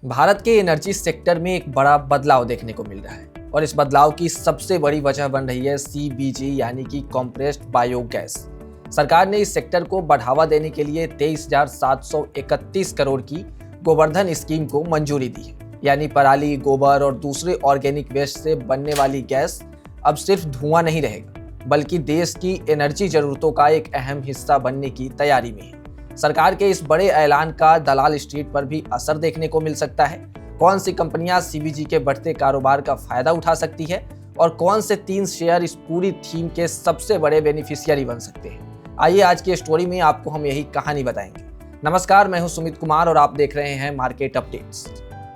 भारत के energy sector में एक बड़ा बदलाव देखने को मिल रहा है और इस बदलाव की सबसे बड़ी वजह बन रही है सीबीजी यानी कि कॉम्प्रेस्ड बायोगैस। सरकार ने इस सेक्टर को बढ़ावा देने के लिए 23,731 करोड़ की गोवर्धन स्कीम को मंजूरी दी है। यानी पराली, गोबर और दूसरे ऑर्गेनिक वेस्ट से बनने वाली गैस अब सिर्फ धुआं नहीं रहेगा बल्कि देश की एनर्जी जरूरतों का एक अहम हिस्सा बनने की तैयारी में है। सरकार के इस बड़े ऐलान का दलाल स्ट्रीट पर भी असर देखने को मिल सकता है। कौन सी कंपनियां सीबीजी के बढ़ते कारोबार का फायदा उठा सकती है और कौन से 3 शेयर इस पूरी थीम के सबसे बड़े बेनिफिशियरी बन सकते हैं। आइए आज की स्टोरी में आपको हम यही कहानी बताएंगे। नमस्कार, मैं हूं सुमित कुमार और आप देख रहे हैं मार्केट अपडेट्स।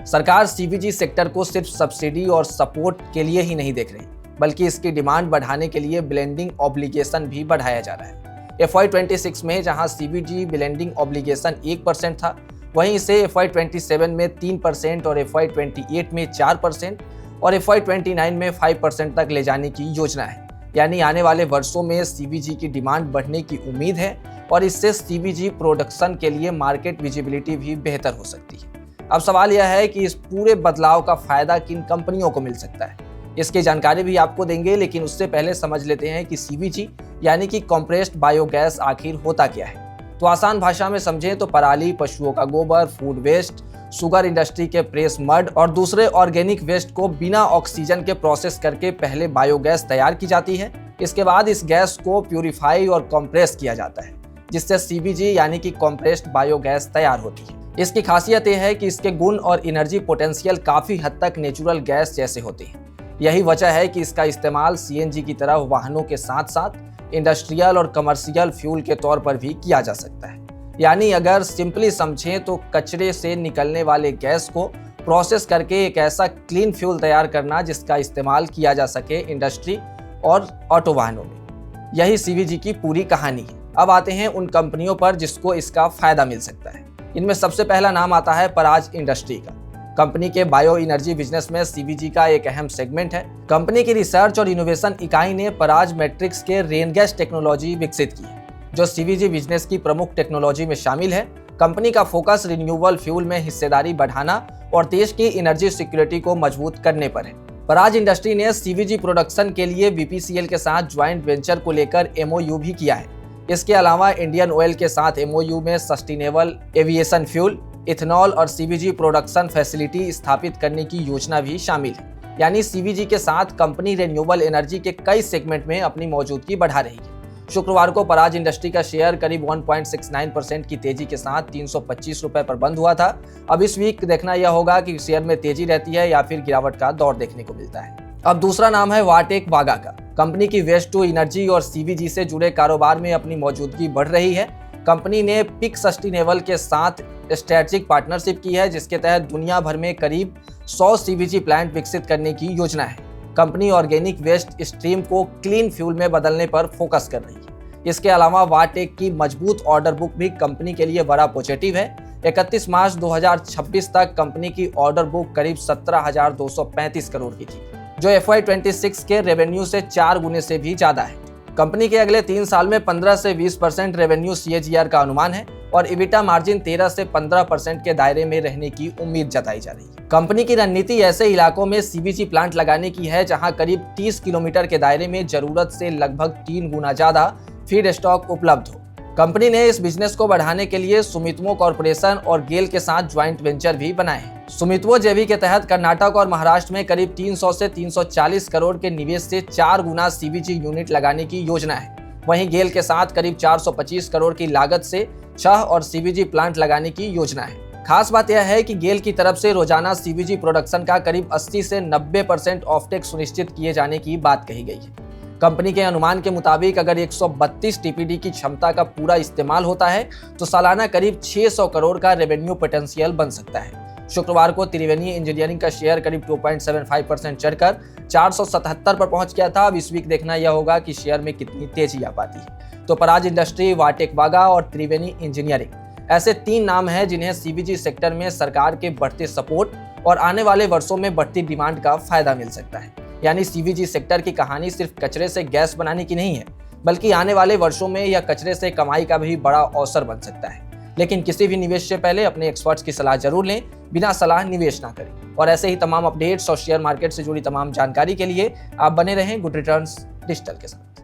सरकार सीबीजी सेक्टर को सिर्फ सब्सिडी और सपोर्ट के लिए ही नहीं देख रही बल्कि इसकी डिमांड बढ़ाने के लिए ब्लेंडिंग ऑब्लिगेशन भी बढ़ाया जा रहा है। FY26 में जहां सीबीजी ब्लेंडिंग ऑब्लिगेशन 1% था, वहीं इसे FY27 में 3% और FY28 में 4% और FY29 में 5% तक ले जाने की योजना है। यानी आने वाले वर्षों में सीबीजी की डिमांड बढ़ने की उम्मीद है और इससे सीबीजी प्रोडक्शन के लिए मार्केट विजिबिलिटी भी बेहतर हो सकती है। अब सवाल यह है कि इस पूरे बदलाव का फायदा किन कंपनियों को मिल सकता है, इसकी जानकारी भी आपको देंगे। लेकिन उससे पहले समझ लेते हैं कि सीबीजी यानी कि कॉम्प्रेस्ड बायोगैस आखिर होता क्या है। तो आसान भाषा में समझें तो पराली, पशुओं का गोबर, फूड वेस्ट, शुगर इंडस्ट्री के प्रेस मड और दूसरे ऑर्गेनिक वेस्ट को बिना ऑक्सीजन के प्रोसेस करके पहले बायोगैस तैयार की जाती है। इसके बाद इस गैस को प्यूरिफाई और कंप्रेस किया जाता है जिससे सीबीजी यानी कि कॉम्प्रेस्ड बायोगैस तैयार होती है। इसकी खासियत यह है कि इसके गुण और एनर्जी पोटेंशियल काफी हद तक नेचुरल गैस जैसे होते हैं। यही वजह है कि इसका इस्तेमाल सीएनजी की तरह वाहनों के साथ साथ इंडस्ट्रियल और कमर्शियल फ्यूल के तौर पर भी किया जा सकता है। यानी अगर सिंपली समझें तो कचरे से निकलने वाले गैस को प्रोसेस करके एक ऐसा क्लीन फ्यूल तैयार करना जिसका इस्तेमाल किया जा सके इंडस्ट्री और ऑटो वाहनों में। यही सीबीजी की पूरी कहानी है। अब आते हैं उन कंपनियों पर जिसको इसका फायदा मिल सकता है। इनमें सबसे पहला नाम आता है पराज इंडस्ट्री का। कंपनी के बायो एनर्जी बिजनेस में सीबीजी का एक अहम सेगमेंट है। कंपनी की रिसर्च और इनोवेशन इकाई ने पराज मैट्रिक्स के रेन गैस टेक्नोलॉजी विकसित की है जो सीबीजी बिजनेस की प्रमुख टेक्नोलॉजी में शामिल है। कंपनी का फोकस रिन्यूएबल फ्यूल में हिस्सेदारी बढ़ाना और देश की एनर्जी सिक्योरिटी को मजबूत करने पर है। पराज इंडस्ट्री ने सीबीजी प्रोडक्शन के लिए बीपीसीएल के साथ ज्वाइंट वेंचर को लेकर एमओयू भी किया है। इसके अलावा इंडियन ऑयल के साथ एमओयू में सस्टेनेबल एविएशन फ्यूल, इथेनॉल और सीबीजी प्रोडक्शन फैसिलिटी स्थापित करने की योजना भी शामिल है। यानी सीबीजी के साथ कंपनी रिन्यूएबल एनर्जी के कई सेगमेंट में अपनी मौजूदगी बढ़ा रही है। शुक्रवार को पराज इंडस्ट्री का शेयर करीब 1.69% की तेजी के साथ 325 रुपए पर बंद हुआ था। अब इस वीक देखना यह होगा कि शेयर में तेजी रहती है या फिर गिरावट का दौर देखने को मिलता है। अब दूसरा नाम है वाटेक वागा का। कंपनी की वेस्ट टू एनर्जी और सीबीजी से जुड़े कारोबार में अपनी मौजूदगी बढ़ रही है। कंपनी ने पिक सस्टेनेबल के साथ स्ट्रेटेजिक पार्टनरशिप की है जिसके तहत दुनिया भर में करीब 100 सीबीजी प्लांट विकसित करने की योजना है। कंपनी ऑर्गेनिक वेस्ट स्ट्रीम को क्लीन फ्यूल में बदलने पर फोकस कर रही है। इसके अलावा वाटेक की मजबूत ऑर्डर बुक भी कंपनी के लिए बड़ा पॉजिटिव है। 31 मार्च 2026 तक कंपनी की ऑर्डर बुक करीब 17,235 करोड़ की थी जो FY26 के रेवेन्यू से 4 गुने से भी ज्यादा है। कंपनी के अगले 3 साल में 15 से 20% रेवेन्यू CAGR का अनुमान है और इबिटा मार्जिन 13 से 15% के दायरे में रहने की उम्मीद जताई जा रही है। कंपनी की रणनीति ऐसे इलाकों में सीबीजी प्लांट लगाने की है जहां करीब 30 किलोमीटर के दायरे में जरूरत से लगभग 3 गुना ज्यादा फीड स्टॉक उपलब्ध हो। कंपनी ने इस बिजनेस को बढ़ाने के लिए सुमितोमो कॉर्पोरेशन और गेल के साथ ज्वाइंट वेंचर भी बनाए हैं। सुमितोमो जेवी के तहत कर्नाटक और महाराष्ट्र में करीब 300 से 340 करोड़ के निवेश से 4 गुना सीबीजी यूनिट लगाने की योजना है। वहीं गेल के साथ करीब 425 करोड़ की लागत से 6 और सीबीजी प्लांट लगाने की योजना है। खास बात यह है कि गेल की तरफ से रोजाना सीबीजी प्रोडक्शन का करीब 80 से 90% ऑफटेक सुनिश्चित किए जाने की बात कही गई है। कंपनी के अनुमान के मुताबिक अगर 132 टीपीडी की क्षमता का पूरा इस्तेमाल होता है तो सालाना करीब 600 करोड़ का रेवेन्यू पोटेंशियल बन सकता है। शुक्रवार को त्रिवेणी इंजीनियरिंग का शेयर करीब 2.75% चढ़कर 477 पर पहुंच गया था। अब इस वीक देखना यह होगा कि शेयर में कितनी तेजी आ पाती है। तो पराज इंडस्ट्री, वाटेक वागा और त्रिवेणी इंजीनियरिंग ऐसे 3 नाम हैं जिन्हें सीबीजी सेक्टर में सरकार के बढ़ते सपोर्ट और आने वाले वर्षों में बढ़ती डिमांड का फायदा मिल सकता है। यानी सीबीजी सेक्टर की कहानी सिर्फ कचरे से गैस बनाने की नहीं है बल्कि आने वाले वर्षों में यह कचरे से कमाई का भी बड़ा अवसर बन सकता है। लेकिन किसी भी निवेश से पहले अपने एक्सपर्ट्स की सलाह जरूर लें, बिना सलाह निवेश ना करें। और ऐसे ही तमाम अपडेट्स और शेयर मार्केट से जुड़ी तमाम जानकारी के लिए आप बने रहें गुड रिटर्न्स डिजिटल के साथ।